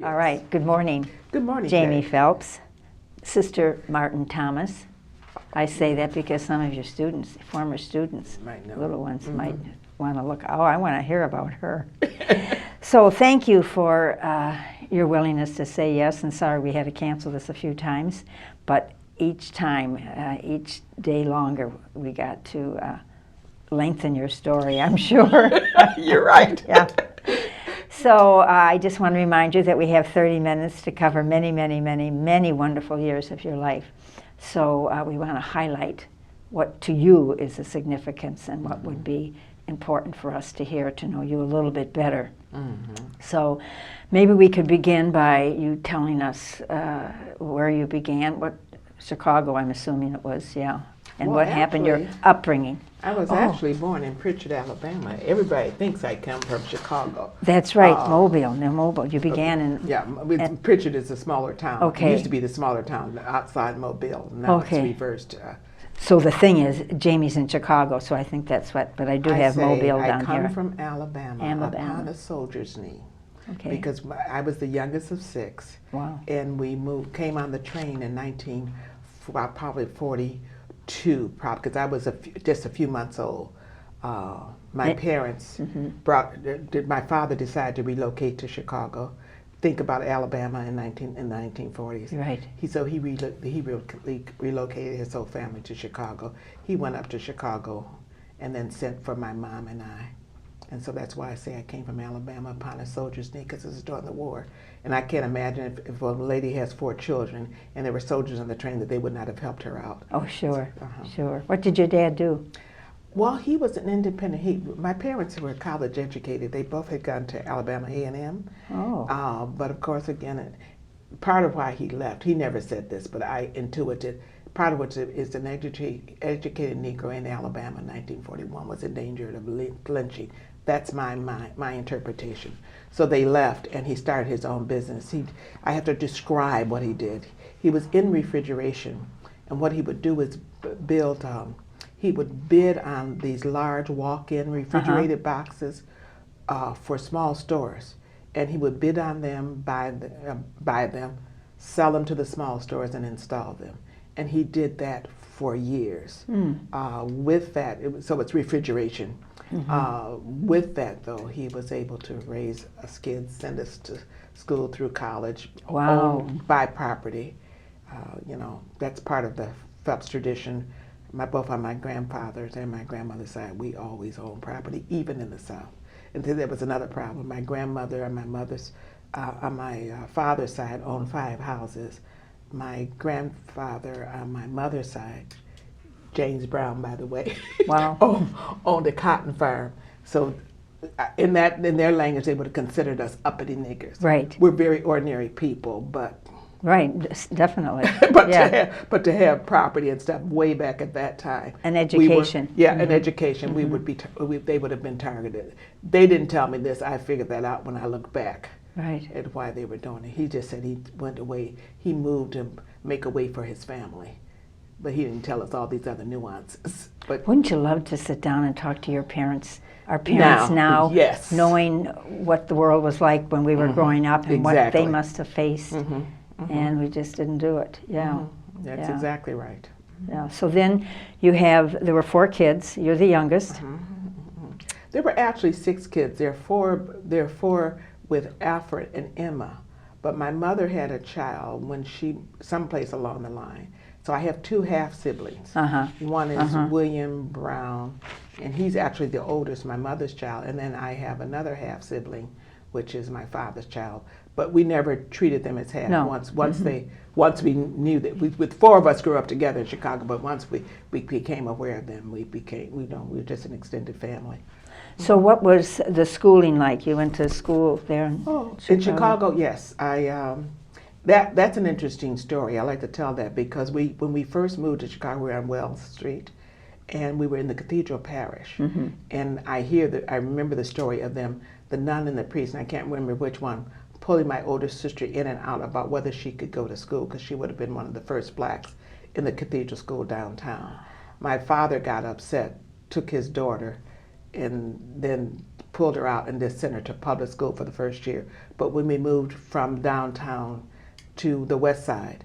All right, good morning. Good morning, Jamie Jay. Phelps, Sister Martin Thomas. I say that because some of your students, former students, Might know. little ones might want to look, oh, I want to hear about her. So thank you for your willingness to say yes, and sorry we had to cancel this a few times, but each time, each day longer, we got to lengthen your story, I'm sure. You're right. Yeah. So I just want to remind you that we have 30 minutes to cover many, many, many, many wonderful years of your life. So we want to highlight what to you is the significance and what would be important for us to hear to know you a little bit better. So maybe we could begin by you telling us where you began, what Chicago, I'm assuming it was, yeah, and Well, what happened, your actually, upbringing. I was actually born in Pritchard, Alabama. Everybody thinks I come from Chicago. That's right, Mobile, near Mobile. You began in... Yeah, Pritchard is a smaller town. Okay. It used to be the smaller town outside Mobile. Now it's reversed. So the thing is, Jamie's in Chicago, so I think that's what, but I do have Mobile down here. I come from Alabama, upon a soldier's knee. Okay. Because I was the youngest of 6. Wow. And we came on the train in probably 42, because I was just a few months old. My parents my father decided to relocate to Chicago. Think about Alabama in the 1940s. Right. He relocated his whole family to Chicago. He went up to Chicago and then sent for my mom and I. And so that's why I say I came from Alabama upon a soldier's knee, because it was during the war. And I can't imagine if a lady has 4 children and there were soldiers on the train that they would not have helped her out. Oh, sure, sure. What did your dad do? Well, he was an independent. My parents were college educated. They both had gone to Alabama A&M. Oh. But of course, again, part of why he left, he never said this, but I intuited, part of what is an educated Negro in Alabama in 1941 was in danger of lynching. That's my interpretation. So they left, and he started his own business. I have to describe what he did. He was in refrigeration, and what he would do is build. He would bid on these large walk-in refrigerated boxes for small stores, and he would bid on them, buy them, sell them to the small stores, and install them. And he did that for years. With that, so it's refrigeration. With that, though, he was able to raise us kids, send us to school through college, buy property. That's part of the Phelps tradition. Both on my grandfather's and my grandmother's side, we always owned property, even in the South. And then there was another problem. My grandmother and my mother's, on my father's side, owned 5 houses. My grandfather on my mother's side, James Brown, by the way, owned a cotton farm. So in their language, they would have considered us uppity niggers. Right. We're very ordinary people, but... Right, definitely. but to have property and stuff way back at that time. An education. An education. We would be. They would have been targeted. They didn't tell me this. I figured that out when I look back. Right. At why they were doing it. He just said he went away. He moved to make a way for his family, but he didn't tell us all these other nuances. But wouldn't you love to sit down and talk to your parents? Our parents now, yes, knowing what the world was like when we were growing up and what they must have faced. And we just didn't do it. Yeah. That's exactly right. Yeah. So then there were 4 kids. You're the youngest. There were actually 6 kids. There are 4 with Alfred and Emma. But my mother had a child someplace along the line. So I have 2 half siblings. One is William Brown, and he's actually the oldest, my mother's child. And then I have another half sibling, which is my father's child. But we never treated them as half. No. Once we knew that with 4 of us grew up together in Chicago, but once we became aware of them, we were just an extended family. So what was the schooling like? You went to school there in Chicago? In Chicago, yes. That's an interesting story. I like to tell that because when we first moved to Chicago, we were on Wells Street, and we were in the Cathedral Parish. And I remember the story of them, the nun and the priest, and I can't remember which one, pulling my older sister in and out about whether she could go to school, because she would have been one of the first blacks in the cathedral school downtown. My father got upset, took his daughter, and then pulled her out and just sent her to public school for the first year. But when we moved from downtown to the west side,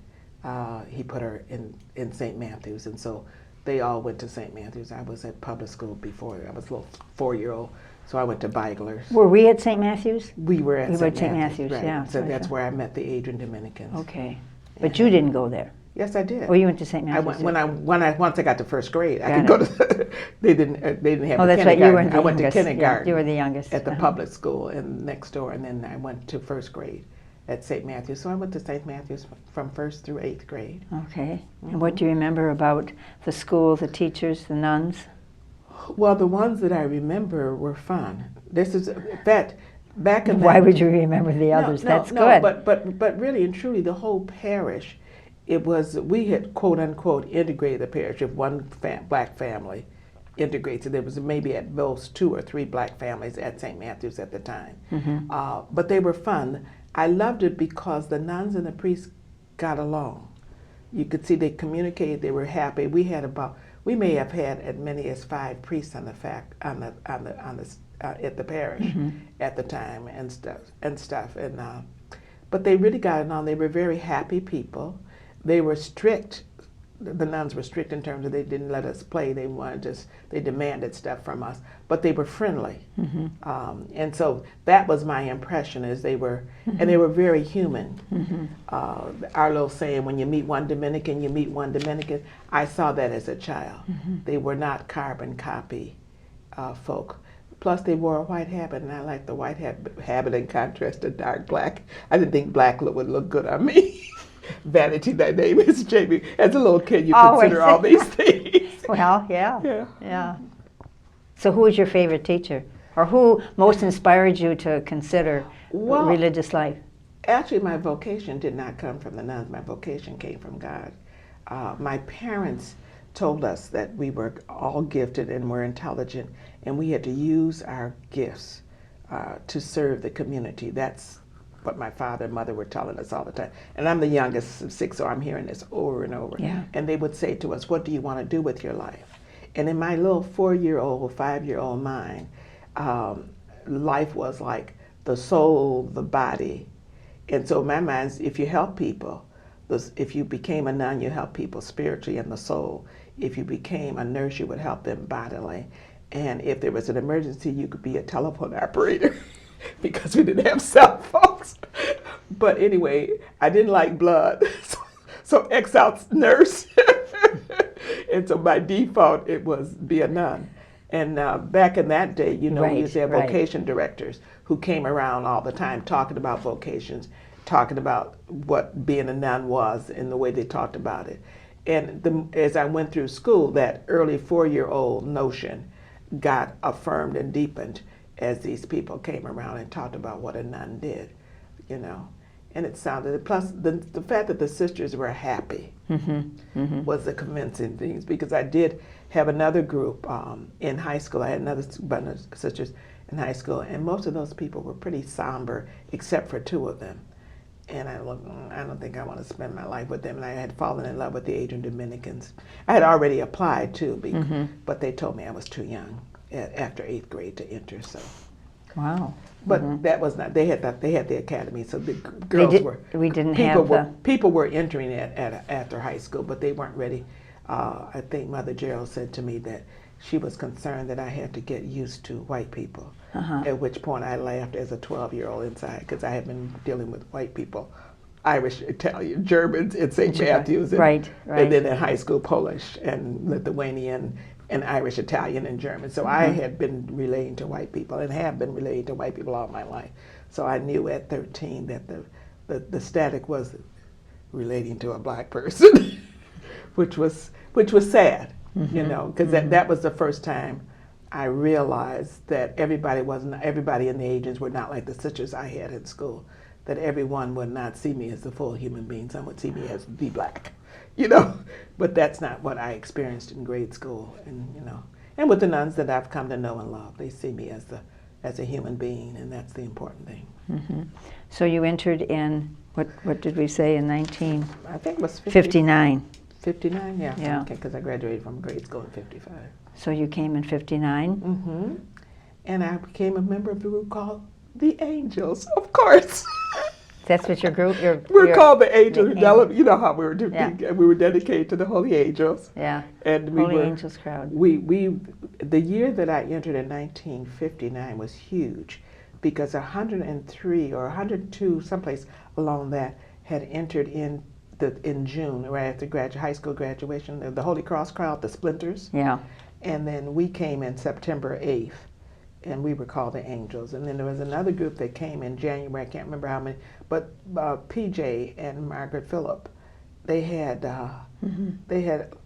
he put her in St. Matthew's, and so they all went to St. Matthew's. I was at public school before. I was a little 4-year-old, so I went to Beigler's. Were we at St. Matthew's? We were at St. Matthew's, right. yeah. So that's where I met the Adrian Dominicans. Okay, but you didn't go there. Yes, I did. Oh, you went to St. Matthew's. Once I got to first grade, I could go to. They didn't have. Oh, the that's right. You were kindergarten. the I went to youngest. kindergarten. Yeah, you were the youngest At the public school and next door, and then I went to first grade at St. Matthew's. So I went to St. Matthew's from 1st through 8th grade. Okay. And what do you remember about the school, the teachers, the nuns? Well, the ones that I remember were fun. This is that back in. Why would you remember the others? That's good. But really and truly, the whole parish. We had quote unquote integrated the parish. If one black family integrates it, there was maybe at most 2 or 3 black families at St. Matthew's at the time. But they were fun. I loved it because the nuns and the priests got along. You could see they communicated. They were happy. We may have had as many as 5 priests at the parish at the time and stuff. But they really got along. They were very happy people. They were strict. The nuns were strict in terms of they didn't let us play. They demanded stuff from us, but they were friendly. And so that was my impression is they were, and they were very human. Our little saying, when you meet one Dominican, you meet one Dominican. I saw that as a child. They were not carbon copy folk. Plus they wore a white habit, and I liked the white habit in contrast to dark black. I didn't think black would look good on me. Vanity, that name is Jamie. As a little kid, you consider all these things. Well, yeah. So who was your favorite teacher? Or who most inspired you to consider religious life? Actually, my vocation did not come from the nuns. My vocation came from God. My parents told us that we were all gifted and were intelligent, and we had to use our gifts to serve the community. That's what my father and mother were telling us all the time. And I'm the youngest of 6, so I'm hearing this over and over. Yeah. And they would say to us, what do you want to do with your life? And in my little 4-year-old, 5-year-old mind, life was like the soul, the body. And so in my mind, if you help people, if you became a nun, you help people spiritually and the soul. If you became a nurse, you would help them bodily. And if there was an emergency, you could be a telephone operator. Because we didn't have cell phones. But anyway, I didn't like blood, so X out nurse. And so by default, it was be a nun. And back in that day, we used to have vocation directors who came around all the time talking about vocations, talking about what being a nun was and the way they talked about it. And as I went through school, that early 4-year-old notion got affirmed and deepened as these people came around and talked about what a nun did, And it sounded, plus the fact that the sisters were happy was the convincing things, because I did have another group in high school. I had another bunch of sisters in high school, and most of those people were pretty somber, except for 2 of them. And I don't think I want to spend my life with them. And I had fallen in love with the Adrian Dominicans. I had already applied too, but they told me I was too young after 8th grade to enter. So, wow. But that was not. They had the academy, so the girls were. We didn't have people were entering it after high school, but they weren't ready. I think Mother Gerald said to me that she was concerned that I had to get used to white people. At which point I laughed as a 12-year-old inside, because I had been dealing with white people, Irish, Italian, Germans in St. Matthew's, and then in high school Polish and Lithuanian and Irish, Italian, and German. So I had been relating to white people and have been relating to white people all my life. So I knew at 13 that the static was relating to a black person, which was sad, because that was the first time I realized that everybody in the ages were not like the sisters I had in school. That everyone would not see me as a full human being. Some would see me as the black, But that's not what I experienced in grade school, and with the nuns that I've come to know and love, they see me as a human being, and that's the important thing. So you entered in what did we say in 19? I think it was 59. 59, yeah. Okay, because I graduated from grade school in 55. So you came in 59? and I became a member of the group called the Angels, of course. That's what your group, We're called the Angels. Angels. You know how we were Yeah. we were dedicated to the Holy Angels. Yeah. And we Holy were Angels crowd. The year that I entered in 1959 was huge, because 103 or 102, someplace along that, had entered in June, right after high school graduation, the Holy Cross crowd, the Splinters. Yeah. And then we came in September 8th, and we were called the Angels. And then there was another group that came in January, I can't remember how many, but PJ and Margaret Phillip, they had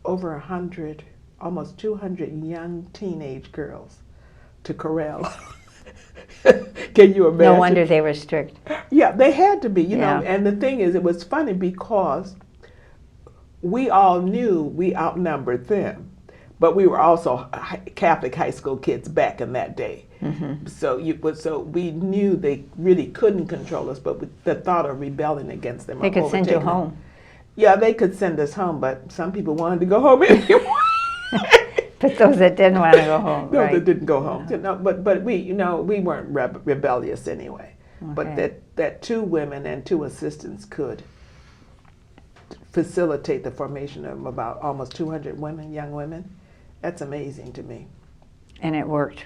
over 100, almost 200 young teenage girls to corral. Can you imagine? No wonder they were strict. Yeah, they had to be, you know. Yeah. And the thing is, it was funny because we all knew we outnumbered them, but we were also Catholic high school kids back in that day. So we knew they really couldn't control us, but the thought of rebelling against them, They could send you home. Yeah, they could send us home, but some people wanted to go home anyway. But those that didn't want to go home, No, right? that didn't go home. No, but we weren't rebellious anyway. Okay. But that 2 women and 2 assistants could facilitate the formation of about almost 200 women, young women. That's amazing to me. And it worked.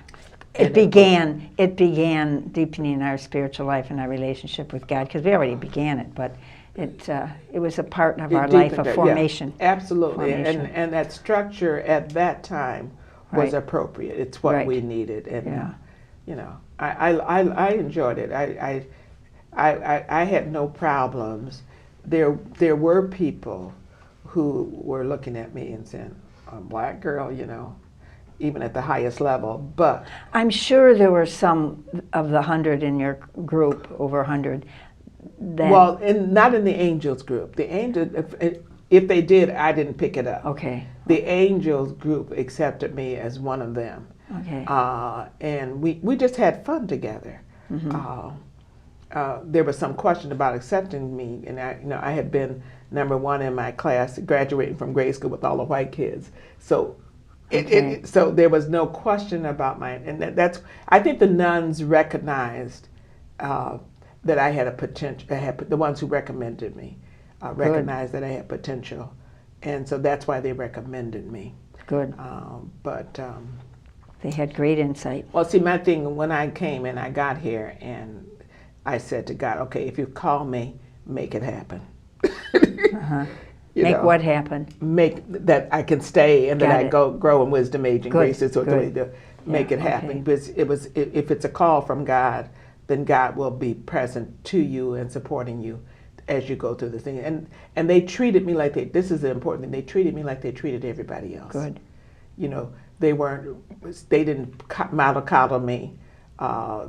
It began deepening our spiritual life and our relationship with God, because we already began it, but it was a part of our life of formation. Yeah, absolutely, Formation. and that structure at that time was Right. appropriate. It's what Right. we needed, and Yeah. you know, I enjoyed it. I had no problems. There were people who were looking at me and saying, "A black girl," you know, even at the highest level. But I'm sure there were some of the 100 in your group, over 100, that... well, not in the Angels group. The Angels, if they did, I didn't pick it up. Okay. The Angels group accepted me as one of them. Okay. And we just had fun together. There was some question about accepting me, and I had been number 1 in my class, graduating from grade school with all the white kids. So, so there was no question about and that's. I think the nuns recognized that I had a potential. The ones who recommended me recognized that I had potential, and so that's why they recommended me. Good. But. They had great insight. Well, see, my thing, when I came and I got here, and I said to God, okay, if you call me, make it happen. Make what happen? Make that I can stay and that I grow in wisdom, age, and grace. Is what the way to make it happen. Okay. Because if it's a call from God, then God will be present to you and supporting you as you go through the thing. And they treated me like this is the important thing. They treated me like they treated everybody else. Good. You know, they didn't mollycoddle me.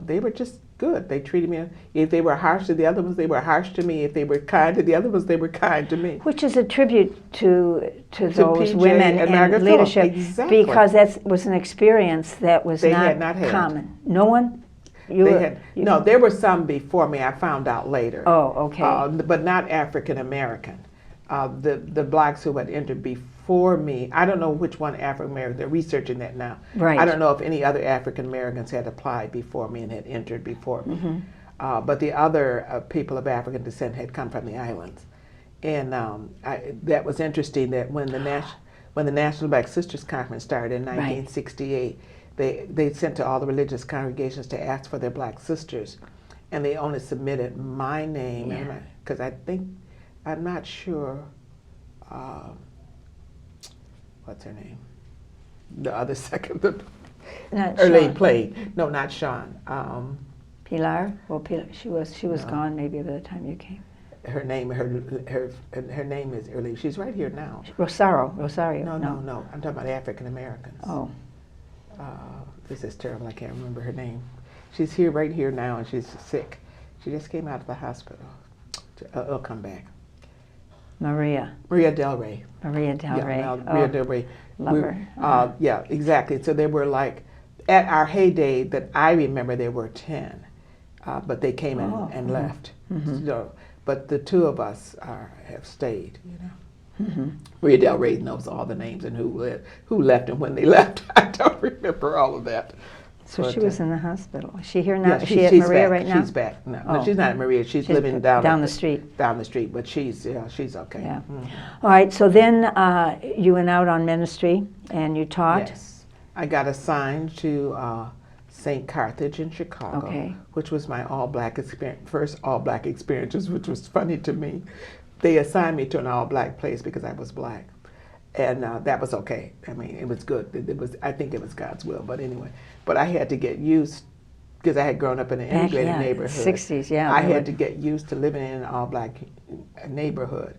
They were just good. They treated me, if they were harsh to the other ones, they were harsh to me. If they were kind to the other ones, they were kind to me. Which is a tribute to those PJ women and in Margaret leadership. Phillips. Exactly. Because that was an experience that was They had not had. common. No one? No, there were some before me. I found out later. Oh, okay. But not African American. The blacks who had entered before me, I don't know which one African American, they're researching that now. Right. I don't know if any other African Americans had applied before me and had entered before me. But the other people of African descent had come from the islands. And that was interesting that when the National Black Sisters Conference started in 1968, they sent to all the religious congregations to ask for their black sisters. And they only submitted my name, because I'm not sure, what's her name? The other second, Elaine played. No, not Sean. Pilar? Well, Pilar, she was gone maybe by the time you came. Her name is Elaine. She's right here now. Rosario. No. I'm talking about African Americans. Oh. This is terrible. I can't remember her name. She's here, right here now, and she's sick. She just came out of the hospital. It'll come back. Maria Del Rey. Maria Del Rey. Maria Del Rey. Love her. Yeah, exactly. So they were like, at our heyday that I remember, there were 10, but they came in and left. So, but the 2 of us have stayed, you know. Maria Del Rey knows all the names and who left and when they left. I don't remember all of that. So But, she was in the hospital. Is she here now? Yeah, Is she at she's Maria back. right now? She's back. No, Oh. she's not at Maria. She's living down the street. Down the street, but she's okay. Yeah. Mhm. All right. So then you went out on ministry and you taught. Yes, I got assigned to St. Carthage in Chicago, Okay. which was my all-black experience, first all-black experiences, which was funny to me. They assigned me to an all-black place because I was black, and that was okay. I mean, it was good. It was. I think it was God's will. But anyway, but I had to get used because I had grown up in an integrated neighborhood. 60s, yeah. I had to get used to living in an all-black neighborhood.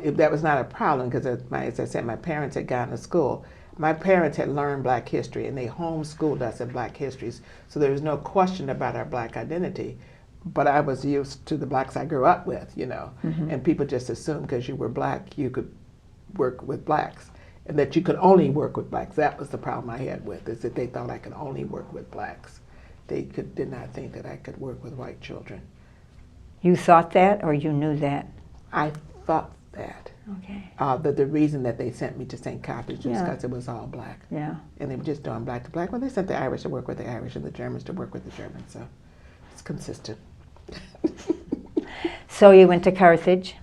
If that was not a problem, because as I said, my parents had gone to school. My parents had learned black history, and they homeschooled us in black histories, so there was no question about our black identity. But I was used to the blacks I grew up with, and people just assumed because you were black, you could work with blacks, and that you could only work with blacks. That was the problem I had with, is that they thought I could only work with blacks. They did not think that I could work with white children. You thought that, or you knew that? I thought that. Okay. But the reason that they sent me to St. Carthage was Yeah. because it was all black. Yeah. And they were just doing black to black. Well, they sent the Irish to work with the Irish and the Germans to work with the Germans, so it's consistent. So you went to Carthage.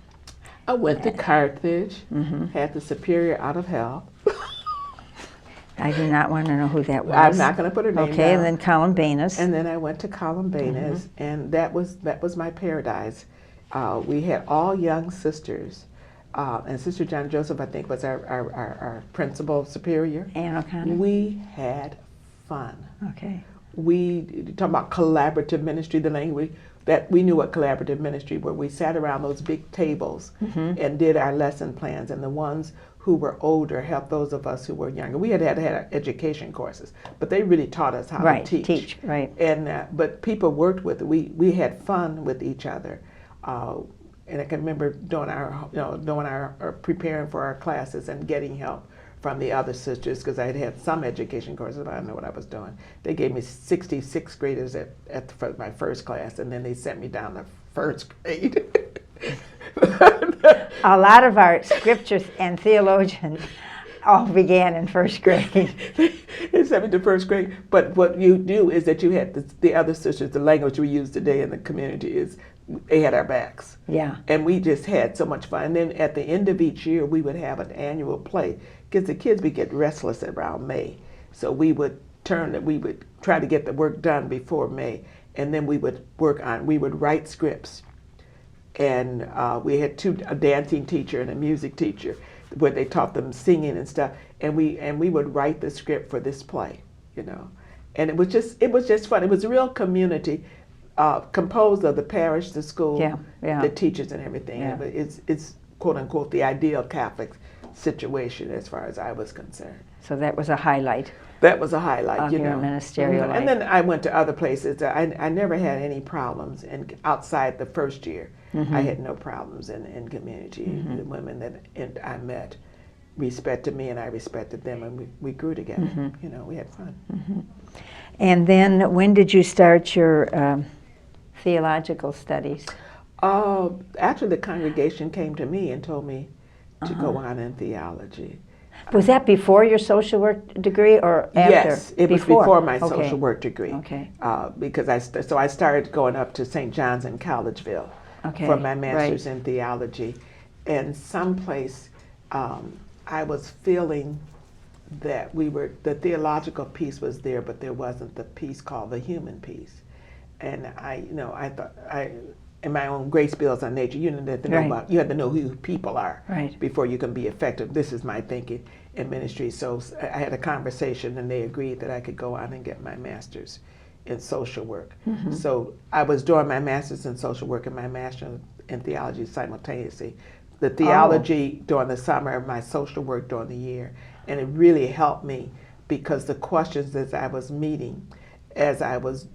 I went to Carthage, Mm-hmm. had the superior out of hell. I do not want to know who that was. I'm not going to put her name Okay, down. and then Columbanus. And then I went to Columbanus, and that was my paradise. We had all young sisters, and Sister John Joseph, I think, was our principal superior. Ann O'Connor. We had fun. Okay. We talk about collaborative ministry, the language that we knew what collaborative ministry were. We sat around those big tables and did our lesson plans, and the ones who were older helped those of us who were younger. We had education courses, but they really taught us how to teach. Right. And but people worked with it. We had fun with each other, and I can remember doing our preparing for our classes and getting help from the other sisters, because I had some education courses, but I didn't know what I was doing. They gave me 66 graders for my first class, and then they sent me down to first grade. A lot of our scriptures and theologians all began in first grade. They sent me to first grade. But what you do is that you had the other sisters, the language we use today in the community is, they had our backs. Yeah. And we just had so much fun. And then at the end of each year, we would have an annual play, because the kids would get restless around May. So we would try to get the work done before May. And then we would write scripts. And we had a dancing teacher and a music teacher, where they taught them singing and stuff. And we would write the script for this play, And it was just fun. It was a real community, composed of the parish, the school, the teachers, and everything. Yeah. But it's quote unquote the ideal Catholic situation as far as I was concerned. So that was a highlight. That was a highlight, of your ministerial life. And then I went to other places. I never had any problems, and outside the first year, I had no problems in community. The women that I met respected me, and I respected them, and we grew together. We had fun. And then when did you start your theological studies? Actually, the congregation came to me and told me to go on in theology. Was that before your social work degree or after? Yes, it was before my social work degree. Okay. Because I started going up to St. John's in Collegeville for my master's in theology, and someplace I was feeling that the theological piece was there, but there wasn't the piece called the human piece, and I thought in my own grace bills on nature, you had to know you had to know who people are before you can be effective. This is my thinking in ministry. So I had a conversation, and they agreed that I could go on and get my master's in social work. So I was doing my master's in social work and my master's in theology simultaneously. The theology during the summer, my social work during the year, and it really helped me because the questions that I was meeting as I was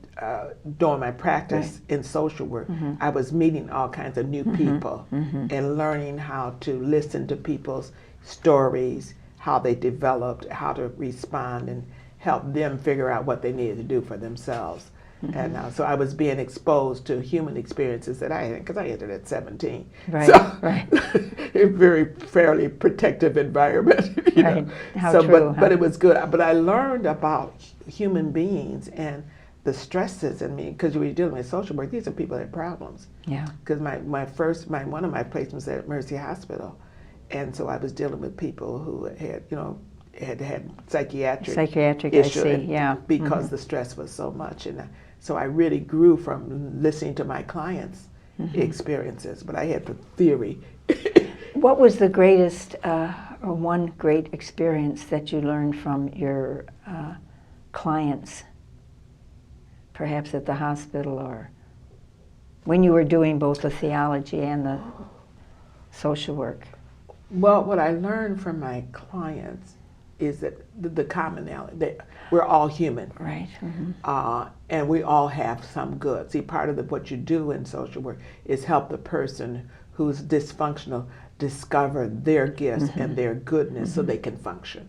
doing my practice in social work, I was meeting all kinds of new people and learning how to listen to people's stories, how they developed, how to respond, and help them figure out what they needed to do for themselves. And so I was being exposed to human experiences that I had, because I entered at 17. Right, So, right. a very fairly protective environment. You Right. know. How So, true, but huh? it was good. But I learned about human beings and the stresses in me, because you were dealing with social work. These are people that have problems. Yeah. Because one of my placements at Mercy Hospital, and so I was dealing with people who had psychiatric issues, I see, yeah. because the stress was so much, and so I really grew from listening to my clients' experiences. But I had the theory. What was the greatest, or one great experience that you learned from your clients, perhaps at the hospital or when you were doing both the theology and the social work? Well, what I learned from my clients is that the commonality, that we're all human. Right. And we all have some good. See, part of what you do in social work is help the person who's dysfunctional discover their gifts and their goodness so they can function.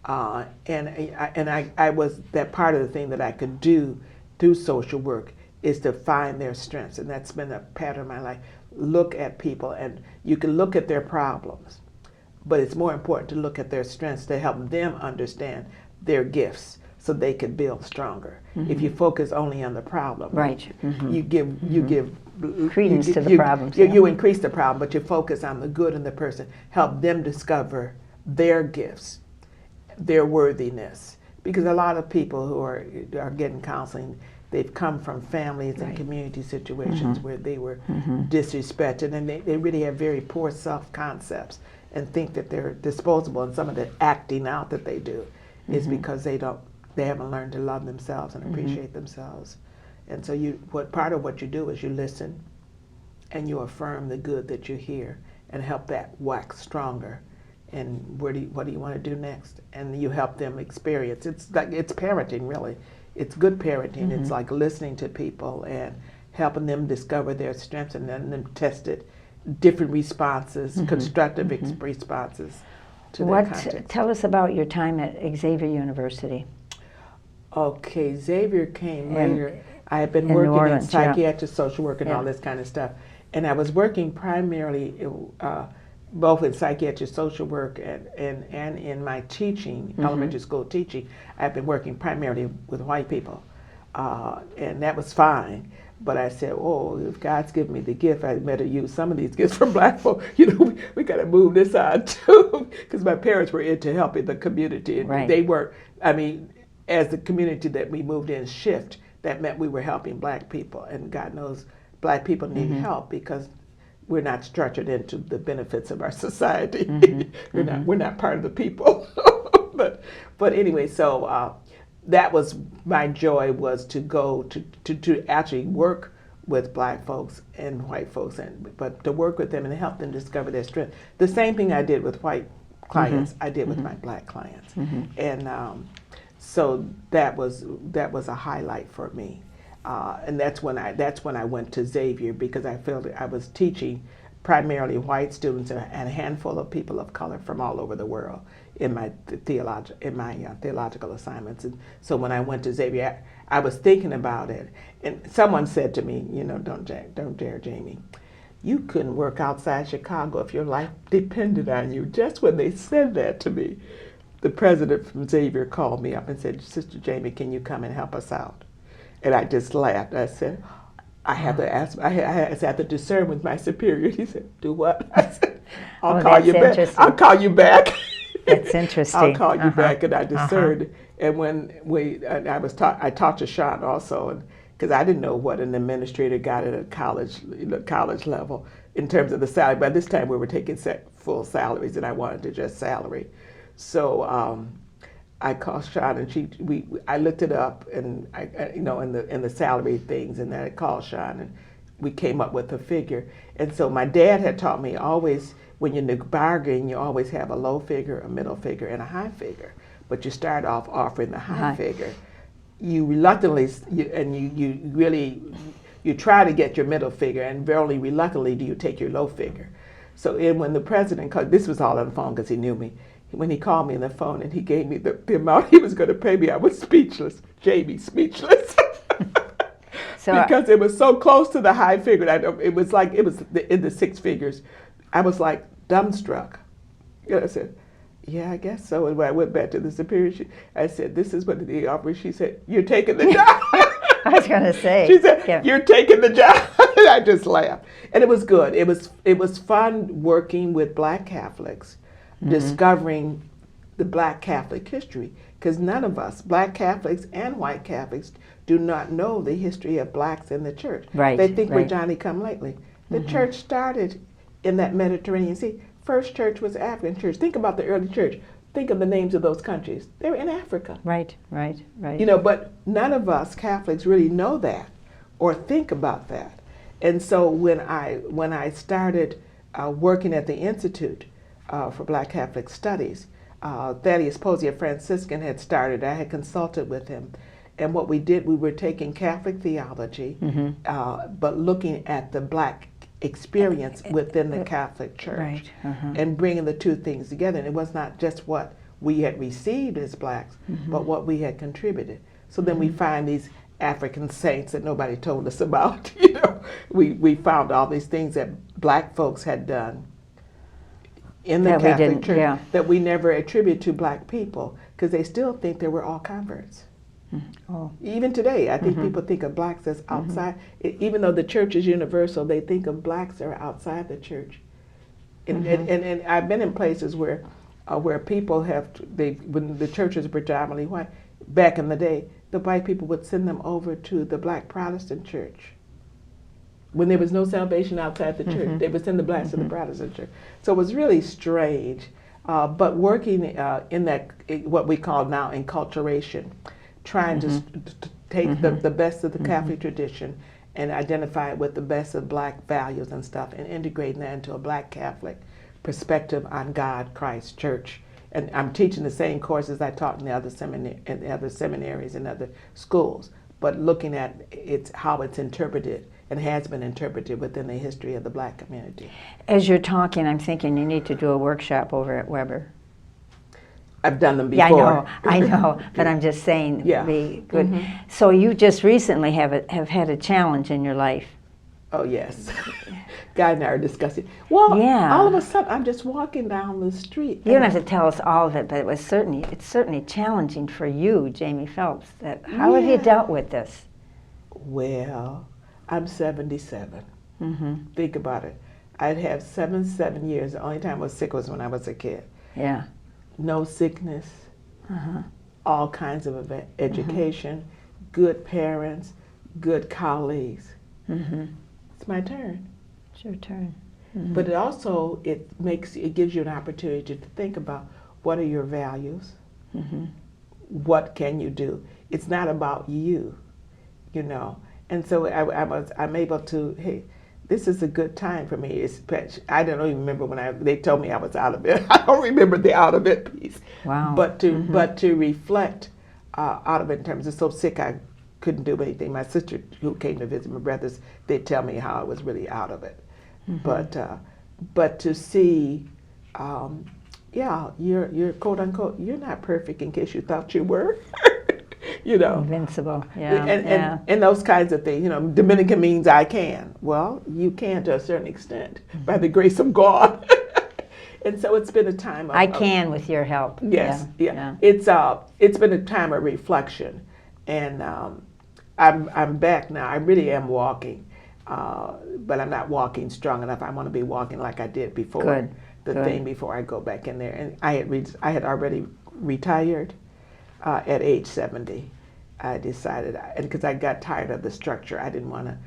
And I was, that part of the thing that I could do through social work is to find their strengths. And that's been a pattern of my life. Look at people, and you can look at their problems, but it's more important to look at their strengths to help them understand their gifts so they can build stronger. If you focus only on the problem, Right. you give Credence to the you, problems. you increase the problem, but you focus on the good in the person. Help them discover their gifts, their worthiness. Because a lot of people who are getting counseling, they've come from families and community situations where they were disrespected, and they really have very poor self-concepts and think that they're disposable. And some of the acting out that they do is because they haven't learned to love themselves and appreciate themselves. And so part of what you do is you listen and you affirm the good that you hear and help that wax stronger. And what do you want to do next? And you help them experience. It's parenting, really. It's good parenting. It's like listening to people and helping them discover their strengths and letting them test it, different responses, constructive responses to their context. Tell us about your time at Xavier University. Okay, Xavier came later. I had been in working New Orleans, in psychiatric social work and all this kind of stuff. And I was working primarily both in psychiatric social work and in my teaching, elementary school teaching. I've been working primarily with white people. And that was fine. But I said, oh, if God's given me the gift, I better use some of these gifts from black folk. We got to move this on too. Because my parents were into helping the community. And they were, as the community that we moved in shift, that meant we were helping black people. And God knows black people need help because we're not structured into the benefits of our society. We're not part of the people. But anyway, so that was my joy, was to go to actually work with black folks and white folks, but to work with them and help them discover their strength. The same thing I did with white clients, I did with my black clients. And so that was a highlight for me. And that's when I went to Xavier, because I felt I was teaching primarily white students and a handful of people of color from all over the world in my theological assignments. And so when I went to Xavier, I was thinking about it, and someone said to me, don't dare, Jamie. You couldn't work outside Chicago if your life depended on you. Just when they said that to me, the president from Xavier called me up and said, Sister Jamie, can you come and help us out? And I just laughed. I said, I have to ask. I have to discern with my superior. He said, "Do what?" I said, "I'll call you back. I'll call you back." That's interesting. I'll call you back, and I discerned. And when I talked to Sean also, because I didn't know what an administrator got at a college level in terms of the salary. By this time, we were taking full salaries, and I wanted to just salary. So I called Sean, and I looked it up, and in the salary things, and then I called Sean, and we came up with a figure. And so my dad had taught me, always when you're bargaining, you always have a low figure, a middle figure, and a high figure. But you start off offering the high figure. You reluctantly, you try to get your middle figure, and very reluctantly do you take your low figure. So when the president called, this was all on the phone because he knew me. When he called me on the phone and he gave me the amount he was going to pay me, I was speechless. Jamie, speechless. So because it was so close to the high figure. It was like it was in the six figures. I was like dumbstruck. I said, yeah, I guess so. And when I went back to the superior, I said, this is what the offer. She said, you're taking the job. I was going to say. She said, you're taking the job. I just laughed. And it was good. It was fun working with Black Catholics, discovering the Black Catholic history. Because none of us, Black Catholics and white Catholics, do not know the history of blacks in the church. Right, they think we're right. Johnny-come-lately. The church started in that Mediterranean Sea. First church was African church. Think about the early church. Think of the names of those countries. They were in Africa. Right. You know, but none of us Catholics really know that or think about that. And so when I started working at the Institute for Black Catholic Studies, Thaddeus Posey, a Franciscan, had started. I had consulted with him. And what we did, we were taking Catholic theology, but looking at the Black experience within the Catholic Church, and bringing the two things together. And it was not just what we had received as blacks, but what we had contributed. So then we find these African saints that nobody told us about. You know, we found all these things that Black folks had done in the Catholic Church that we never attribute to Black people, because they still think they were all converts. Oh. Even today, I think people think of blacks as outside. Even though the church is universal, they think of blacks that are outside the church. And I've been in places where people when the church is predominantly white, back in the day, the white people would send them over to the Black Protestant church. When there was no salvation outside the church, they would send the blacks to the Protestant church. So it was really strange. But working in that, what we call now enculturation, trying to take the best of the Catholic tradition and identify it with the best of Black values and stuff, and integrating that into a Black Catholic perspective on God, Christ, church. And I'm teaching the same courses I taught in the other seminaries and other schools, but looking at how it's interpreted and has been interpreted within the history of the Black community. As you're talking, I'm thinking you need to do a workshop over at Weber. I've done them before. Yeah, I know, but I'm just saying, be good. So you just recently have had a challenge in your life. Oh yes, Guy and I are discussing. Well, all of a sudden I'm just walking down the street. You don't have to tell us all of it, but it's certainly challenging for you, Jamie Phelps. How have you dealt with this? Well, I'm 77. Think about it. I'd have 7 years. The only time I was sick was when I was a kid. Yeah. No sickness, all kinds of education, good parents, good colleagues. It's my turn. It's your turn. But it gives you an opportunity to think about, what are your values? What can you do? It's not about you, you know. And so I'm able to, hey, this is a good time for me. I don't even remember when they told me I was out of it. I don't remember the out of it piece. Wow. But to reflect out of it in terms of so sick I couldn't do anything. My sister who came to visit my brothers, they'd tell me how I was really out of it. But to see, you're quote unquote, you're not perfect in case you thought you were. You know, invincible, and those kinds of things. You know, Dominican means I can. Well, you can to a certain extent by the grace of God. And so it's been a time of, I can with your help. Yes, it's been a time of reflection, and I'm back now. I really am walking, but I'm not walking strong enough. I want to be walking like I did before. Good. Thing before I go back in there, and I had already retired. At age 70, I decided, and because I got tired of the structure, I didn't want to.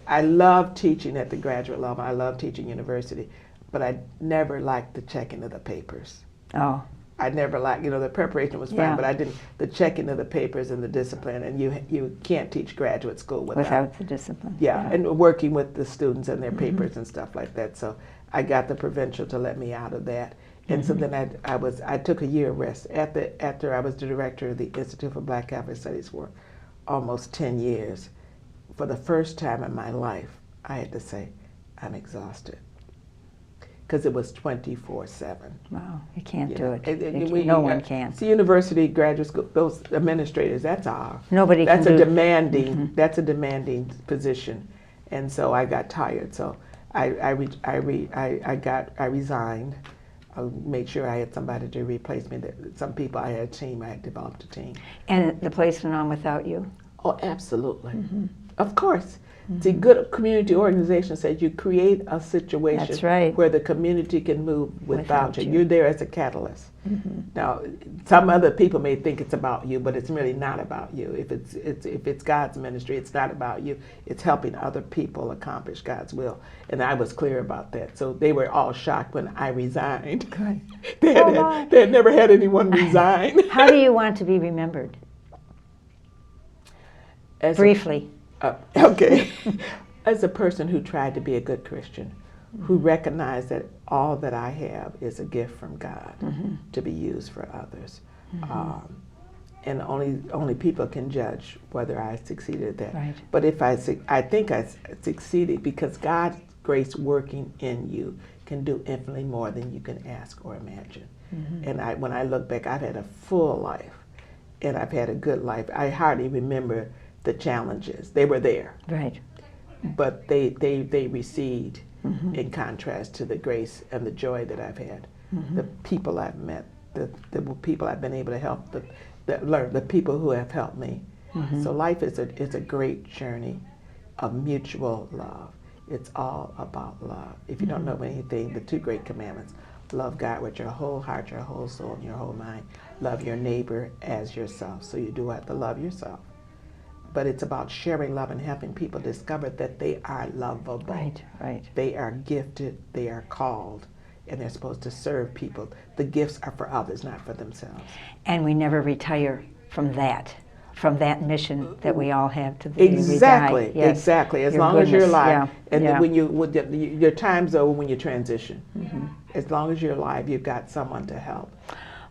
I love teaching at the graduate level. I love teaching university, but I never liked the checking of the papers. Oh. I never liked, the preparation was fine, but I didn't, the checking of the papers and the discipline, and you can't teach graduate school without the discipline. Yeah, and working with the students and their papers and stuff like that. So I got the provincial to let me out of that. And so then I took a year rest after I was the director of the Institute for Black Catholic Studies for almost 10 years. For the first time in my life, I had to say, I'm exhausted. because it was 24/7. Wow, you can't You do know, it. No one can. See, university, graduate school, those administrators, that's Nobody that's can a do. demanding, that's a demanding position, and so I got tired. So I resigned. I made sure I had somebody to replace me. Some people, I had a team. I had developed a team. And the place went on without you? Oh, absolutely. Of course. See, good community organization says you create a situation That's right. where the community can move without you. you. You're there as a catalyst. Now, some other people may think it's about you, but it's really not about you. If it's God's ministry, it's not about you. It's helping other people accomplish God's will. And I was clear about that. So they were all shocked when I resigned. Good. they had never had anyone resign. How do you want to be remembered? Briefly. Okay. As a person who tried to be a good Christian, who recognized that all that I have is a gift from God to be used for others. And only people can judge whether I succeeded at that. Right. But if I think I succeeded because God's grace working in you can do infinitely more than you can ask or imagine. And when I look back, I've had a full life, and I've had a good life. I hardly remember the challenges. They were there. Right. But they recede in contrast to the grace and the joy that I've had. The people I've met, the people I've been able to help, the people who have helped me. So life is a great journey of mutual love. It's all about love. If you don't know anything, the two great commandments: love God with your whole heart, your whole soul, and your whole mind. Love your neighbor as yourself. So you do have to love yourself. But it's about sharing love and helping people discover that they are lovable. Right, right. They are gifted, they are called, and they're supposed to serve people. The gifts are for others, not for themselves. And we never retire from that mission that we all have to the day Exactly, we die. Yes. exactly. As Your long as you're goodness, alive, yeah, and yeah. then your time's over when you transition. As long as you're alive, you've got someone to help.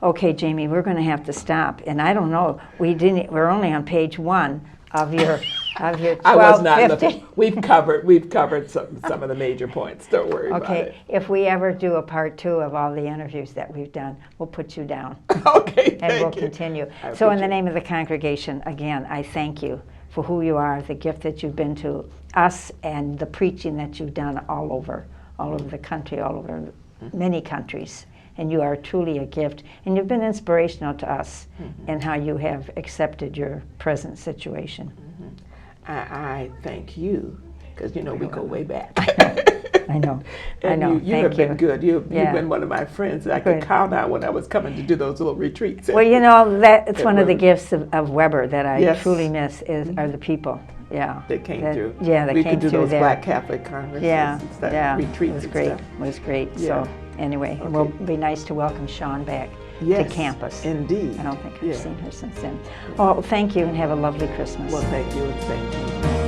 Okay, Jamie, we're going to have to stop. And I don't know, we're only on page 1 of your 1250. I was not looking. We've covered some of the major points. Don't worry about it. Okay, if we ever do a part 2 of all the interviews that we've done, we'll put you down. Okay, thank And we'll you. continue. I So in the appreciate name of the congregation, again, I thank you for who you are, the gift that you've been to us, and the preaching that you've done all over the country, all over many countries. And you are truly a gift, and you've been inspirational to us in how you have accepted your present situation. I thank you, because we go way back. I know. And you Thank have been good. You've Yeah. been one of my friends that I could Good. count on when I was coming to do those little retreats. Well, that's At one of the Weber. gifts of Weber that I Yes. truly miss are the people. Yeah. They came through. Yeah, they we came could do through those there. Black Catholic conferences Yeah, and stuff, yeah. retreats It was and great. stuff. It was great. Yeah. So anyway, it Okay. will be nice to welcome Sean back Yes, to campus. indeed. I don't think I've Yeah. seen her since then. Well, thank you, and have a lovely Christmas. Well, thank you, and thank you.